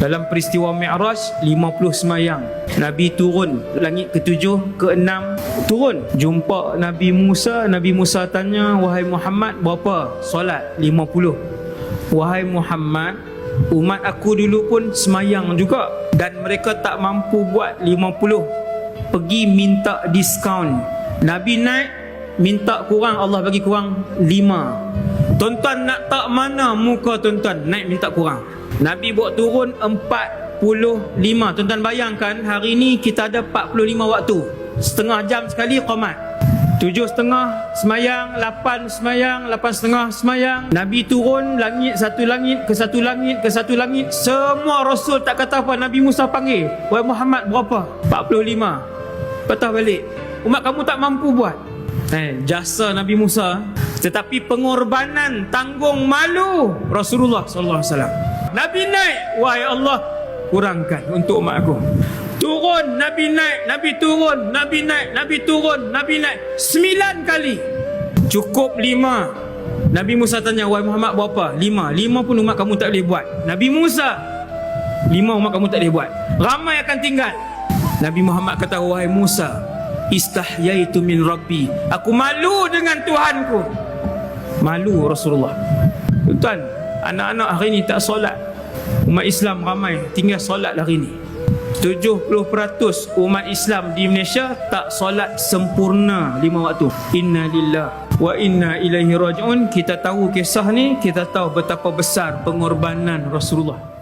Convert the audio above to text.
Dalam peristiwa Mi'raj 50 semayang. Nabi turun langit ke-7, ke-6, turun jumpa Nabi Musa. Nabi Musa tanya, "Wahai Muhammad, berapa solat?" 50. "Wahai Muhammad, umat aku dulu pun semayang juga dan mereka tak mampu buat 50. Pergi minta diskaun." Nabi naik, minta kurang, Allah bagi kurang 5. Tuan-tuan nak tak mana muka tuan-tuan naik minta kurang? Nabi buat turun 45. Tuan-tuan bayangkan, hari ni kita ada 45 waktu. Setengah jam sekali qamat. 7.30 semayang, 8 semayang, 8.30 semayang. Nabi turun satu langit ke satu langit ke satu langit. Semua Rasul tak kata apa. Nabi Musa panggil, "Wahai Muhammad, berapa?" 45. Patah balik, "Umat kamu tak mampu buat." Jasa Nabi Musa. Tetapi pengorbanan, tanggung malu Rasulullah SAW. Nabi naik, "Wahai Allah, kurangkan untuk umat aku." Turun, Nabi naik, Nabi turun, Nabi naik, Nabi turun, Nabi naik 9 kali. Cukup 5. Nabi Musa tanya, "Wahai Muhammad, berapa?" 5. 5 pun umat kamu tak boleh buat. Nabi Musa, 5 umat kamu tak boleh buat. Ramai akan tinggal. Nabi Muhammad kata, "Wahai Musa, istahyaitu min Rabbi." Aku malu dengan Tuhanku. Malu Rasulullah. Tuan, anak-anak hari ni tak solat. Umat Islam ramai tinggal solat hari ni. 70% umat Islam di Malaysia tak solat sempurna 5 waktu. Inna lillahi wa inna ilaihi raji'un. Kita tahu kisah ni, kita tahu betapa besar pengorbanan Rasulullah.